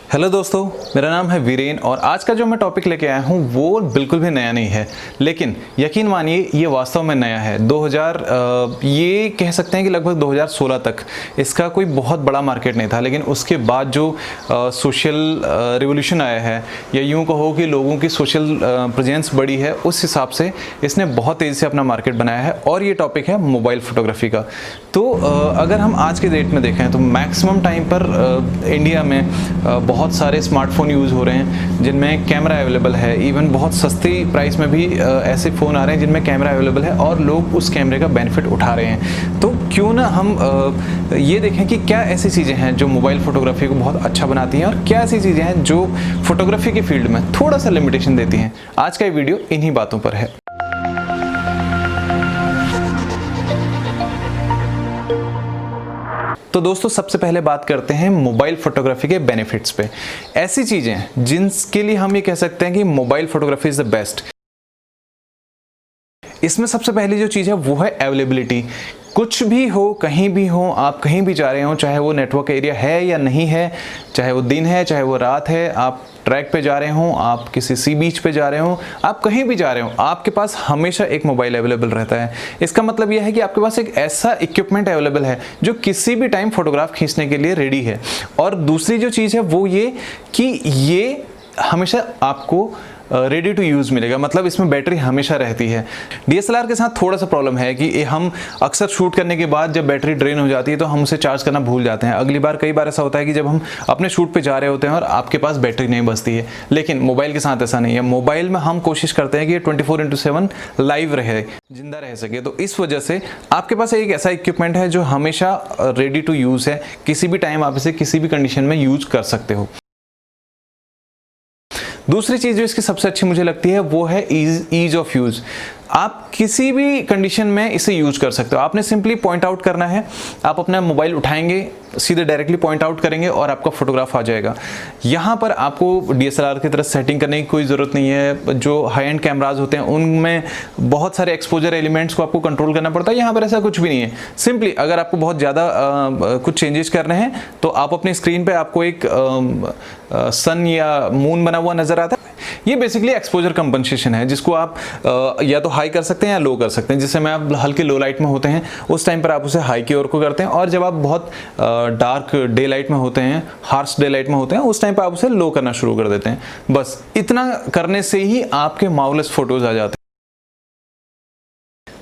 Hello दोस्तों, मेरा नाम है वीरेन और आज का जो मैं टॉपिक लेके आया हूँ वो बिल्कुल भी नया नहीं है, लेकिन यकीन मानिए ये वास्तव में नया है। ये कह सकते हैं कि लगभग 2016 तक इसका कोई बहुत बड़ा मार्केट नहीं था, लेकिन उसके बाद जो सोशल रिवोल्यूशन आया है या यूँ कहो कि लोगों की सोशल प्रेजेंस बढ़ी है, उस हिसाब से इसने बहुत तेज़ी से अपना मार्केट बनाया है और ये टॉपिक है मोबाइल फ़ोटोग्राफी का। तो अगर हम आज के डेट में देखें तो मैक्सिमम टाइम पर इंडिया में बहुत सारे स्मार्टफोन यूज़ हो रहे हैं जिनमें कैमरा अवेलेबल है। इवन बहुत सस्ती प्राइस में भी ऐसे फ़ोन आ रहे हैं जिनमें कैमरा अवेलेबल है और लोग उस कैमरे का बेनिफिट उठा रहे हैं। तो क्यों ना हम ये देखें कि क्या ऐसी चीज़ें हैं जो मोबाइल फ़ोटोग्राफी को बहुत अच्छा बनाती हैं और क्या ऐसी चीज़ें हैं जो फ़ोटोग्राफी के फील्ड में थोड़ा सा लिमिटेशन देती हैं। आज का ये वीडियो इन्हीं बातों पर है। तो दोस्तों, सबसे पहले बात करते हैं मोबाइल फोटोग्राफी के बेनिफिट्स पे। ऐसी चीजें जिनके लिए हम ये कह सकते हैं कि mobile photography is the best. इसमें सबसे पहली जो चीज़ है वो है अवेलेबिलिटी। कुछ भी हो, कहीं भी हो, आप कहीं भी जा रहे हो, चाहे वो नेटवर्क एरिया है या नहीं है, चाहे वो दिन है चाहे वो रात है, आप ट्रैक पे जा रहे हो, आप किसी सी बीच पे जा रहे हो, आप कहीं भी जा रहे हो, आपके पास हमेशा एक मोबाइल अवेलेबल रहता है। इसका मतलब यह है कि आपके पास एक ऐसा इक्विपमेंट अवेलेबल है जो किसी भी टाइम फोटोग्राफ खींचने के लिए रेडी है। और दूसरी जो चीज़ है वो ये कि ये हमेशा आपको रेडी टू यूज़ मिलेगा, मतलब इसमें बैटरी हमेशा रहती है। DSLR के साथ थोड़ा सा प्रॉब्लम है कि हम अक्सर शूट करने के बाद जब बैटरी ड्रेन हो जाती है तो हम उसे चार्ज करना भूल जाते हैं। अगली बार कई बार ऐसा होता है कि जब हम अपने शूट पे जा रहे होते हैं और आपके पास बैटरी नहीं बचती है, लेकिन मोबाइल के साथ ऐसा नहीं है। मोबाइल में हम कोशिश करते हैं कि ये 24/7 लाइव रहे, जिंदा रह सके। तो इस वजह से आपके पास एक ऐसा इक्विपमेंट है जो हमेशा रेडी टू यूज़ है, किसी भी टाइम आप इसे किसी भी कंडीशन में यूज कर सकते हो। दूसरी चीज़ जो इसकी सबसे अच्छी मुझे लगती है वो है ईज ऑफ यूज़। आप किसी भी कंडीशन में इसे यूज कर सकते हो। आपने सिंपली पॉइंट आउट करना है, आप अपना मोबाइल उठाएंगे, सीधे डायरेक्टली पॉइंट आउट करेंगे और आपका फोटोग्राफ आ जाएगा। यहाँ पर आपको DSLR की तरह सेटिंग करने की कोई ज़रूरत नहीं है। जो हाई एंड कैमराज होते हैं उनमें बहुत सारे एक्सपोजर एलिमेंट्स को आपको कंट्रोल करना पड़ता है। यहाँ पर ऐसा कुछ भी नहीं है। सिंपली अगर आपको बहुत ज़्यादा कुछ चेंजेस करने हैं तो आप अपनी स्क्रीन पर आपको एक सन या मून बना हुआ नज़र आता है। ये बेसिकली एक्सपोजर कंपनसेशन है जिसको आप या तो हाई कर सकते हैं या लो कर सकते हैं। जिससे में आप हल्के लो लाइट में होते हैं उस टाइम पर आप उसे हाई की ओर को करते हैं, और जब आप बहुत डार्क डे लाइट में होते हैं, हार्श डे लाइट में होते हैं, उस टाइम पर आप उसे लो करना शुरू कर देते हैं। बस इतना करने से ही आपके मार्वलस फोटोज आ जाते हैं।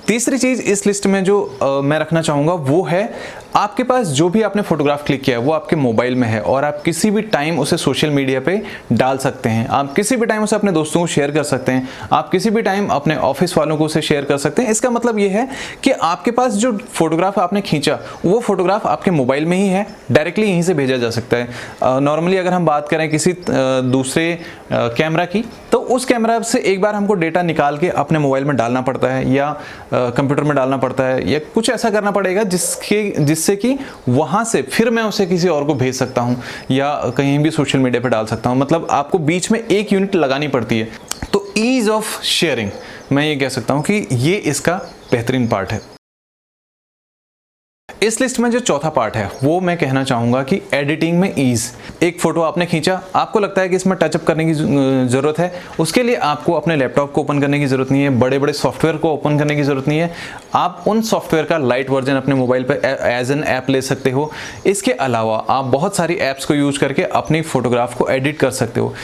तीसरी चीज़ इस लिस्ट में जो मैं रखना चाहूँगा वो है आपके पास जो भी आपने फोटोग्राफ क्लिक किया है वो आपके मोबाइल में है और आप किसी भी टाइम उसे सोशल मीडिया पे डाल सकते हैं। आप किसी भी टाइम उसे अपने दोस्तों को शेयर कर सकते हैं, आप किसी भी टाइम अपने ऑफिस वालों को उसे शेयर कर सकते हैं। इसका मतलब ये है कि आपके पास जो फोटोग्राफ आपने खींचा वो फोटोग्राफ आपके मोबाइल में ही है, डायरेक्टली यहीं से भेजा जा सकता है। नॉर्मली अगर हम बात करें किसी दूसरे कैमरा की, तो उस कैमरा से एक बार हमको डेटा निकाल के अपने मोबाइल में डालना पड़ता है या कंप्यूटर में डालना पड़ता है या कुछ ऐसा करना पड़ेगा जिससे कि वहां से फिर मैं उसे किसी और को भेज सकता हूं या कहीं भी सोशल मीडिया पे डाल सकता हूं। मतलब आपको बीच में एक यूनिट लगानी पड़ती है। तो ईज ऑफ शेयरिंग, मैं ये कह सकता हूं कि ये इसका बेहतरीन पार्ट है। इस लिस्ट में जो चौथा पार्ट है वो मैं कहना चाहूँगा कि एडिटिंग में ईज़। एक फ़ोटो आपने खींचा, आपको लगता है कि इसमें टचअप करने की ज़रूरत है, उसके लिए आपको अपने लैपटॉप को ओपन करने की ज़रूरत नहीं है, बड़े बड़े सॉफ्टवेयर को ओपन करने की ज़रूरत नहीं है। आप उन सॉफ्टवेयर का लाइट वर्जन अपने मोबाइल पर एज एन ऐप ले सकते हो। इसके अलावा आप बहुत सारी ऐप्स को यूज़ करके अपनी फ़ोटोग्राफ को एडिट कर सकते हो।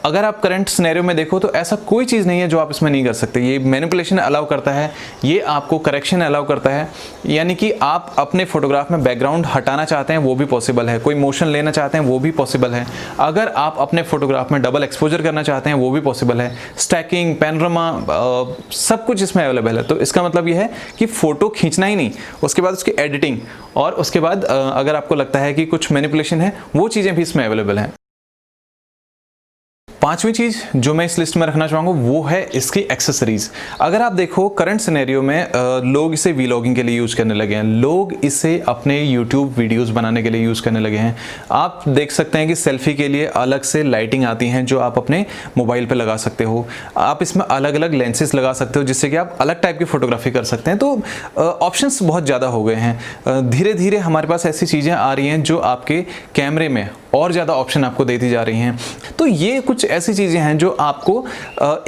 अगर आप करंट सिनेरियो में देखो तो ऐसा कोई चीज़ नहीं है जो आप इसमें नहीं कर सकते। ये मैनिपुलेशन अलाउ करता है, ये आपको करेक्शन अलाउ करता है, यानी कि आप अपने फोटोग्राफ में बैकग्राउंड हटाना चाहते हैं वो भी पॉसिबल है, कोई मोशन लेना चाहते हैं वो भी पॉसिबल है। अगर आप अपने फोटोग्राफ में डबल एक्सपोजर करना चाहते हैं वो भी पॉसिबल है। स्टैकिंग, पैनोरामा, सब कुछ इसमें अवेलेबल है। तो इसका मतलब ये है कि फ़ोटो खींचना ही नहीं, उसके बाद उसकी एडिटिंग और उसके बाद अगर आपको लगता है कि कुछ मैनिपुलेशन है वो चीज़ें भी इसमें अवेलेबल हैं। पांचवी चीज़ जो मैं इस लिस्ट में रखना चाहूँगा वो है इसकी एक्सेसरीज। अगर आप देखो करंट सिनेरियो में लोग इसे वीलॉगिंग के लिए यूज़ करने लगे हैं, लोग इसे अपने यूट्यूब वीडियोस बनाने के लिए यूज़ करने लगे हैं। आप देख सकते हैं कि सेल्फी के लिए अलग से लाइटिंग आती हैं जो आप अपने मोबाइल पे लगा सकते हो। आप इसमें अलग अलग लेंसेज लगा सकते हो जिससे कि आप अलग टाइप की फोटोग्राफी कर सकते हैं। तो ऑप्शंस बहुत ज़्यादा हो गए हैं। धीरे धीरे हमारे पास ऐसी चीज़ें आ रही हैं जो आपके कैमरे में और ज़्यादा ऑप्शन आपको देती जा रही हैं। तो ये कुछ ऐसी चीज़ें हैं जो आपको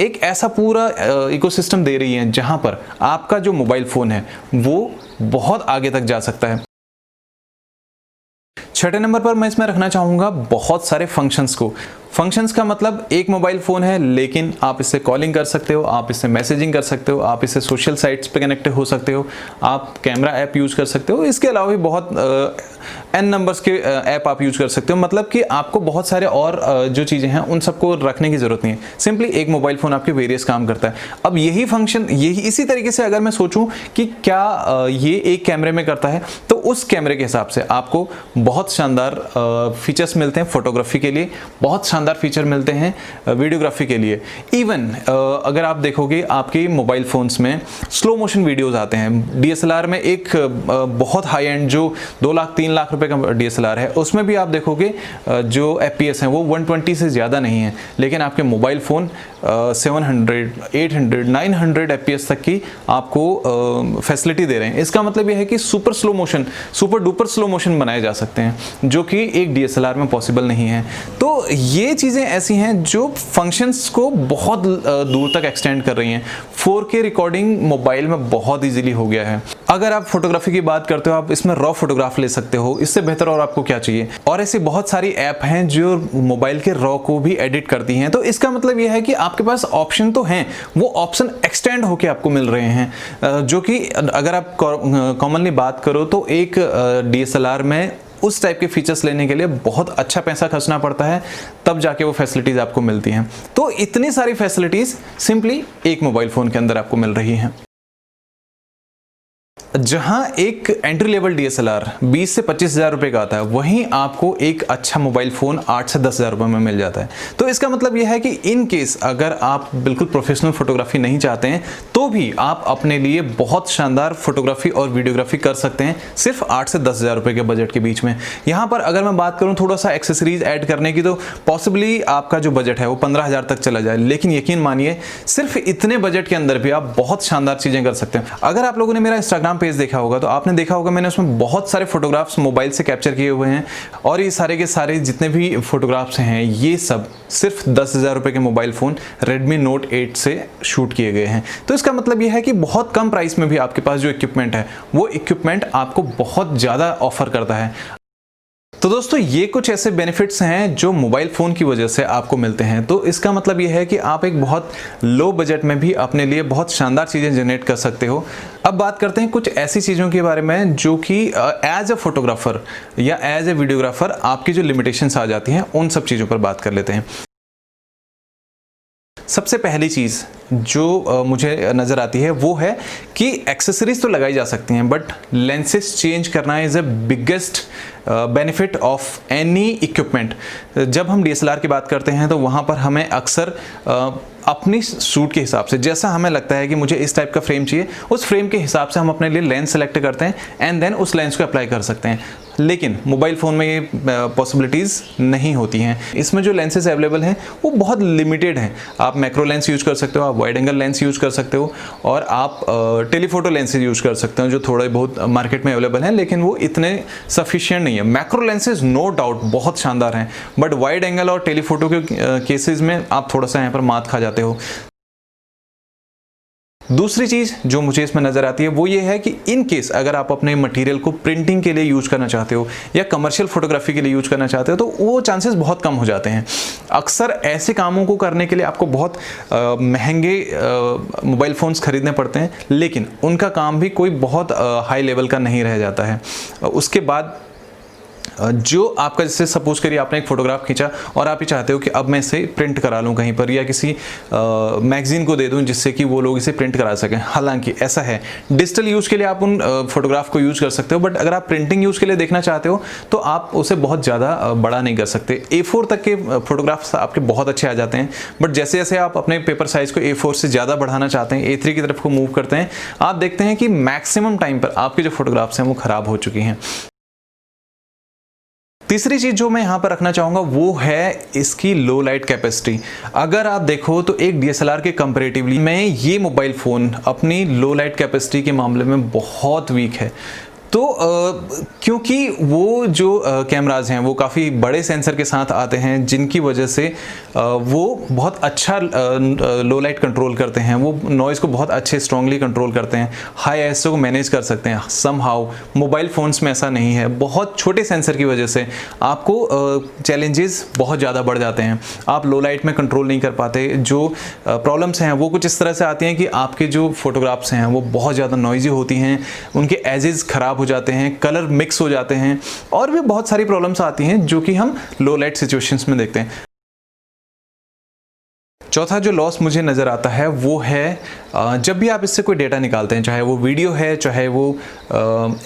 एक ऐसा पूरा इकोसिस्टम दे रही हैं जहाँ पर आपका जो मोबाइल फ़ोन है वो बहुत आगे तक जा सकता है। छठे नंबर पर मैं इसमें रखना चाहूँगा बहुत सारे फंक्शंस को। फंक्शंस का मतलब एक मोबाइल फ़ोन है लेकिन आप इससे कॉलिंग कर सकते हो, आप इससे मैसेजिंग कर सकते हो, आप इससे सोशल साइट्स पे कनेक्ट हो सकते हो, आप कैमरा ऐप यूज़ कर सकते हो, इसके अलावा भी बहुत n नंबर्स के ऐप आप यूज़ कर सकते हो। मतलब कि आपको बहुत सारे और जो चीज़ें हैं उन सबको रखने की ज़रूरत नहीं है, सिंपली एक मोबाइल फ़ोन आपके वेरियस काम करता है। अब यही फंक्शन इसी तरीके से अगर मैं सोचूं कि क्या ये एक कैमरे में करता है, तो उस कैमरे के हिसाब से आपको बहुत शानदार फीचर्स मिलते हैं फोटोग्राफी के लिए, बहुत शानदार फीचर मिलते हैं वीडियोग्राफी के लिए। इवन अगर आप देखोगे आपके मोबाइल फ़ोन्स में स्लो मोशन वीडियोस आते हैं। DSLR में एक बहुत हाई एंड जो 2 लाख 3 लाख रुपए का DSLR है, उसमें भी आप देखोगे जो FPS हैं वो 120 से ज़्यादा नहीं है, लेकिन आपके मोबाइल फ़ोन 700, 800, 900 FPS तक की आपको फैसिलिटी दे रहे हैं। इसका मतलब यह है कि सुपर डुपर स्लो मोशन बनाए जा सकते हैं, जो कि एक DSLR में पॉसिबल नहीं है। तो ये चीज़ें ऐसी हैं जो फंक्शंस को बहुत दूर तक एक्सटेंड कर रही हैं। 4K रिकॉर्डिंग मोबाइल में बहुत इजीली हो गया है। अगर आप फोटोग्राफी की बात करते हो, आप इसमें रॉ फोटोग्राफ ले सकते हो, इससे बेहतर और आपको क्या चाहिए। और ऐसी बहुत सारी ऐप हैं जो मोबाइल के रॉ को भी एडिट करती हैं। तो इसका मतलब यह है कि आपके पास ऑप्शन तो हैं, वो ऑप्शन एक्सटेंड होके आपको मिल रहे हैं, जो कि अगर आप कॉमनली बात करो तो एक DSLR में उस टाइप के फीचर्स लेने के लिए बहुत अच्छा पैसा खर्चना पड़ता है, तब जाके वो फैसिलिटीज़ आपको मिलती हैं। तो इतनी सारी फैसिलिटीज़ सिंपली एक मोबाइल फ़ोन के अंदर आपको मिल रही हैं। जहां एक एंट्री लेवल DSLR 20 से 25 हज़ार रुपये का आता है, वहीं आपको एक अच्छा मोबाइल फ़ोन 8 से 10 हज़ार रुपये में मिल जाता है। तो इसका मतलब यह है कि इन केस अगर आप बिल्कुल प्रोफेशनल फोटोग्राफी नहीं चाहते हैं, तो भी आप अपने लिए बहुत शानदार फोटोग्राफी और वीडियोग्राफी कर सकते हैं सिर्फ 8 से 10 हज़ार रुपये के बजट के बीच में। यहाँ पर अगर मैं बात करूँ थोड़ा सा एक्सेसरीज ऐड करने की, तो पॉसिबली आपका जो बजट है वो 15 हज़ार तक चला जाए, लेकिन यकीन मानिए सिर्फ इतने बजट के अंदर भी आप बहुत शानदार चीज़ें कर सकते हैं। अगर आप लोगों ने मेरा इंस्टाग्राम पेज देखा होगा तो आपने देखा होगा मैंने उसमें बहुत सारे फोटोग्राफ्स मोबाइल से कैप्चर किए हुए हैं, और ये सारे के सारे जितने भी फोटोग्राफ्स हैं ये सब सिर्फ 10 हज़ार रुपये के मोबाइल फ़ोन Redmi Note 8 से शूट किए गए हैं। तो इसका मतलब यह है कि बहुत कम प्राइस में भी आपके पास जो इक्विपमेंट है वो इक्विपमेंट आपको बहुत ज़्यादा ऑफर करता है। तो दोस्तों ये कुछ ऐसे बेनिफिट्स हैं जो मोबाइल फ़ोन की वजह से आपको मिलते हैं। तो इसका मतलब ये है कि आप एक बहुत लो बजट में भी अपने लिए बहुत शानदार चीज़ें जनरेट कर सकते हो। अब बात करते हैं कुछ ऐसी चीज़ों के बारे में जो कि एज अ फोटोग्राफर या एज ए वीडियोग्राफर आपकी जो लिमिटेशंस आ जाती हैं, उन सब चीज़ों पर बात कर लेते हैं। सबसे पहली चीज़ जो मुझे नज़र आती है वो है कि एक्सेसरीज तो लगाई जा सकती हैं, बट लेंसेज चेंज करना is a biggest benefit of any equipment. जब हम DSLR की बात करते हैं तो वहाँ पर हमें अक्सर अपनी शूट के हिसाब से, जैसा हमें लगता है कि मुझे इस टाइप का फ्रेम चाहिए, उस फ्रेम के हिसाब से हम अपने लिए लेंस सेलेक्ट करते हैं एंड देन उस लेंस को अप्लाई कर सकते हैं। लेकिन मोबाइल फ़ोन में ये पॉसिबिलिटीज़ नहीं होती हैं। इसमें जो लेंसेज अवेलेबल हैं वो बहुत लिमिटेड हैं। आप मैक्रो लेंस यूज़ कर सकते हो, आप वाइड एंगल लेंस यूज़ कर सकते हो, और आप टेलीफोटो लेंसेज यूज़ कर सकते हो जो थोड़े बहुत मार्केट में अवेलेबल हैं, लेकिन वो इतने सफिशिएंट नहीं है। मैक्रो लेंसेज नो डाउट बहुत शानदार हैं, बट वाइड एंगल और टेलीफोटो के केसेस में आप थोड़ा सा यहाँ पर मात खा जाते हो। दूसरी चीज़ जो मुझे इसमें नज़र आती है वो ये है कि इन केस अगर आप अपने मटेरियल को प्रिंटिंग के लिए यूज़ करना चाहते हो या कमर्शियल फोटोग्राफी के लिए यूज़ करना चाहते हो, तो वो चांसेस बहुत कम हो जाते हैं। अक्सर ऐसे कामों को करने के लिए आपको बहुत महंगे मोबाइल फ़ोन्स खरीदने पड़ते हैं, लेकिन उनका काम भी कोई बहुत हाई लेवल का नहीं रह जाता है। उसके बाद जो आपका, जैसे सपोज करिए आपने एक फ़ोटोग्राफ खींचा और आप ये चाहते हो कि अब मैं इसे प्रिंट करा लूँ कहीं पर या किसी मैगज़ीन को दे दूँ जिससे कि वो लोग इसे प्रिंट करा सकें। हालांकि ऐसा है, डिजिटल यूज़ के लिए आप उन फोटोग्राफ को यूज़ कर सकते हो, बट अगर आप प्रिंटिंग यूज़ के लिए देखना चाहते हो तो आप उसे बहुत ज़्यादा बड़ा नहीं कर सकते। A4 तक के फोटोग्राफ्स आपके बहुत अच्छे आ जाते हैं, बट जैसे जैसे आप अपने पेपर साइज़ को A4 से ज़्यादा बढ़ाना चाहते हैं, A3 की तरफ को मूव करते हैं, आप देखते हैं कि मैक्सिमम टाइम पर आपके जो फोटोग्राफ्स हैं वो ख़राब हो चुकी हैं। तीसरी चीज़ जो मैं यहाँ पर रखना चाहूँगा वो है इसकी लो लाइट कैपेसिटी। अगर आप देखो तो एक DSLR के कंपैरेटिवली में ये मोबाइल फ़ोन अपनी लो लाइट कैपेसिटी के मामले में बहुत वीक है। तो क्योंकि वो जो कैमराज हैं वो काफ़ी बड़े सेंसर के साथ आते हैं, जिनकी वजह से वो बहुत अच्छा लो लाइट कंट्रोल करते हैं, वो नॉइज़ को बहुत अच्छे स्ट्रांगली कंट्रोल करते हैं, हाई आईएसओ को मैनेज कर सकते हैं। समहाउ मोबाइल फ़ोन्स में ऐसा नहीं है। बहुत छोटे सेंसर की वजह से आपको चैलेंजेस बहुत ज़्यादा बढ़ जाते हैं। आप लो लाइट में कंट्रोल नहीं कर पाते। जो प्रॉब्लम्स हैं वो कुछ इस तरह से आती हैं कि आपके जो फोटोग्राफ्स हैं वो बहुत ज़्यादा नॉइजी होती हैं, उनके एजेस ख़राब हो जाते हैं, कलर मिक्स हो जाते हैं, और भी बहुत सारी प्रॉब्लम्स आती हैं जो कि हम लो लाइट सिचुएशंस में देखते हैं। चौथा जो लॉस मुझे नज़र आता है वो है जब भी आप इससे कोई डेटा निकालते हैं, चाहे वो वीडियो है, चाहे वो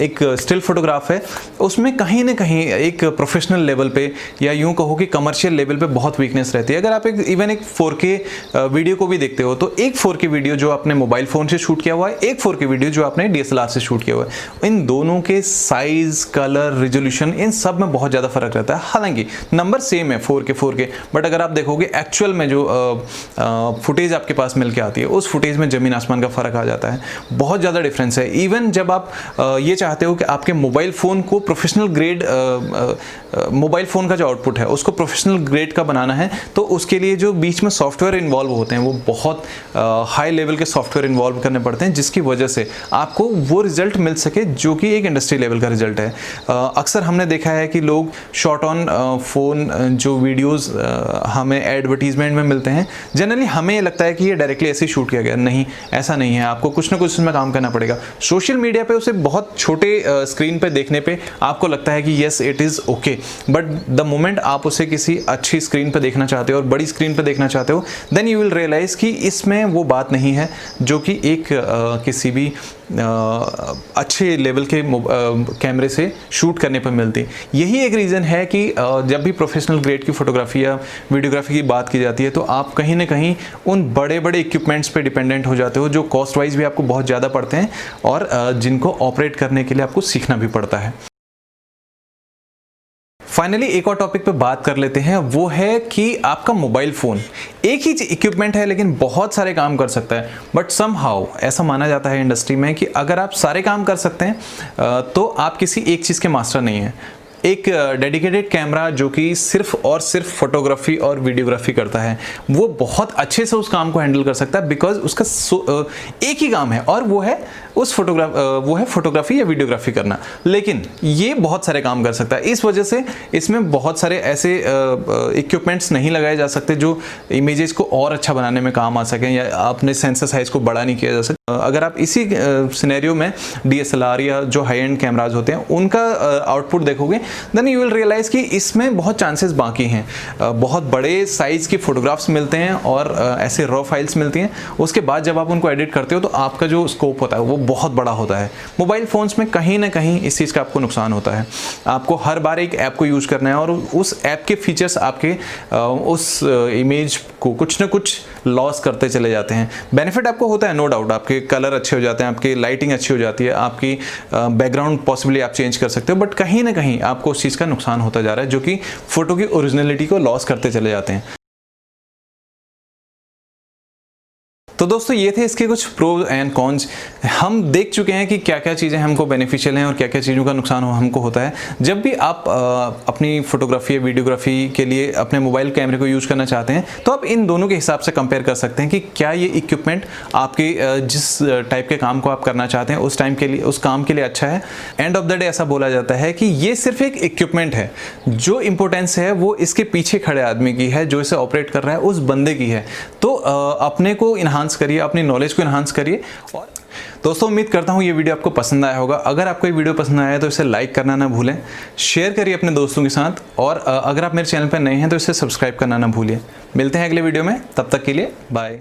एक स्टिल फोटोग्राफ है, उसमें कहीं ना कहीं एक प्रोफेशनल लेवल पे या यूं कहो कि कमर्शियल लेवल पे बहुत वीकनेस रहती है। अगर आप इवन एक 4K वीडियो को भी देखते हो तो एक 4K वीडियो जो आपने मोबाइल फ़ोन से शूट किया हुआ है, एक 4K वीडियो जो आपने DSLR से शूट किया हुआ है, इन दोनों के साइज़, कलर, रेजोल्यूशन, इन सब में बहुत ज़्यादा फ़र्क रहता है। हालांकि नंबर सेम है 4K, बट अगर आप देखोगे एक्चुअल में जो फुटेज आपके पास मिल के आती है, उस फुटेज में ज़मीन आसमान का फ़र्क आ जाता है। बहुत ज़्यादा डिफरेंस है। इवन जब आप ये चाहते हो कि आपके मोबाइल फ़ोन को प्रोफेशनल ग्रेड, मोबाइल फ़ोन का जो आउटपुट है उसको प्रोफेशनल ग्रेड का बनाना है, तो उसके लिए जो बीच में सॉफ्टवेयर इन्वॉल्व होते हैं वो बहुत हाई लेवल के सॉफ्टवेयर इन्वॉल्व करने पड़ते हैं, जिसकी वजह से आपको वो रिज़ल्ट मिल सके जो कि एक इंडस्ट्री लेवल का रिज़ल्ट है। अक्सर हमने देखा है कि लोग शॉट ऑन फ़ोन जो वीडियोज़ हमें एडवर्टीजमेंट में मिलते हैं, जनरली हमें ये लगता है कि ये डायरेक्टली ऐसे ही शूट किया गया। नहीं, ऐसा नहीं है। आपको कुछ ना कुछ उसमें काम करना पड़ेगा। सोशल मीडिया पे उसे बहुत छोटे स्क्रीन पे देखने पे आपको लगता है कि yes it is okay, but the moment आप उसे किसी अच्छी स्क्रीन पे देखना चाहते हो और बड़ी स्क्रीन पे देखना चाहते हो, देन यू विल रियलाइज़ कि इसमें वो बात नहीं है जो कि एक किसी भी अच्छे लेवल के कैमरे से शूट करने पर मिलती। यही एक रीज़न है कि जब भी प्रोफेशनल ग्रेड की फ़ोटोग्राफी या वीडियोग्राफी की बात की जाती है तो आप कहीं ना कहीं उन बड़े बड़े इक्विपमेंट्स पे डिपेंडेंट हो जाते हो, जो कॉस्ट वाइज भी आपको बहुत ज़्यादा पड़ते हैं और जिनको ऑपरेट करने के लिए आपको सीखना भी पड़ता है। फाइनली एक और टॉपिक पे बात कर लेते हैं, वो है कि आपका मोबाइल फ़ोन एक ही इक्विपमेंट है लेकिन बहुत सारे काम कर सकता है। बट समहाउ ऐसा माना जाता है इंडस्ट्री में कि अगर आप सारे काम कर सकते हैं तो आप किसी एक चीज़ के मास्टर नहीं हैं। एक डेडिकेटेड कैमरा जो कि सिर्फ और सिर्फ फोटोग्राफी और वीडियोग्राफी करता है, वो बहुत अच्छे से उस काम को हैंडल कर सकता है, बिकॉज उसका एक ही काम है और वो है फोटोग्राफी या वीडियोग्राफी करना। लेकिन ये बहुत सारे काम कर सकता है, इस वजह से इसमें बहुत सारे ऐसे इक्विपमेंट्स नहीं लगाए जा सकते जो इमेजेस को और अच्छा बनाने में काम आ सकें या अपने सेंसर साइज को बड़ा नहीं किया जा सकता। अगर आप इसी सिनेरियो में DSLR या जो हाई एंड कैमराज होते हैं उनका आउटपुट देखोगे, देन यू विल रियलाइज कि इसमें बहुत चांसेस बाकी हैं। बहुत बड़े साइज की फोटोग्राफ्स मिलते हैं और ऐसे रॉ फाइल्स मिलती हैं। उसके बाद जब आप उनको एडिट करते हो तो आपका जो स्कोप होता है वो बहुत बड़ा होता है। मोबाइल फ़ोन्स में कहीं ना कहीं इस चीज़ का आपको नुकसान होता है। आपको हर बार एक ऐप को यूज़ करना है और उस ऐप के फीचर्स आपके उस इमेज को कुछ ना कुछ लॉस करते चले जाते हैं। बेनिफिट आपको होता है, नो डाउट, आपके कलर अच्छे हो जाते हैं, आपकी लाइटिंग अच्छी हो जाती है, आपकी बैकग्राउंड पॉसिबली आप चेंज कर सकते हो, बट कहीं ना कहीं आपको उस चीज़ का नुकसान होता जा रहा है जो कि फ़ोटो की ओरिजिनलिटी को लॉस करते चले जाते हैं। तो दोस्तों ये थे इसके कुछ प्रोज एंड कॉन्स। हम देख चुके हैं कि क्या क्या चीज़ें हमको बेनिफिशियल हैं और क्या क्या चीज़ों का नुकसान हमको होता है। जब भी आप अपनी फोटोग्राफी या वीडियोग्राफी के लिए अपने मोबाइल कैमरे को यूज़ करना चाहते हैं तो आप इन दोनों के हिसाब से कंपेयर कर सकते हैं कि क्या ये इक्विपमेंट आपके जिस टाइप के काम को आप करना चाहते हैं उस टाइम के लिए, उस काम के लिए अच्छा है। एंड ऑफ द डे ऐसा बोला जाता है कि ये सिर्फ एक इक्विपमेंट है, जो इंपॉर्टेंस है वो इसके पीछे खड़े आदमी की है, जो इसे ऑपरेट कर रहा है उस बंदे की है। तो अपने को इन्हांस करिए, अपनी नॉलेज को इन्हांस करिए। और दोस्तों उम्मीद करता हूँ ये वीडियो आपको पसंद आया होगा। अगर आपको ये वीडियो पसंद आया तो इसे लाइक करना ना भूलें, शेयर करिए अपने दोस्तों के साथ, और अगर आप मेरे चैनल पर नए हैं तो इसे सब्सक्राइब करना ना भूलिए। मिलते हैं अगले वीडियो में, तब तक के लिए बाय।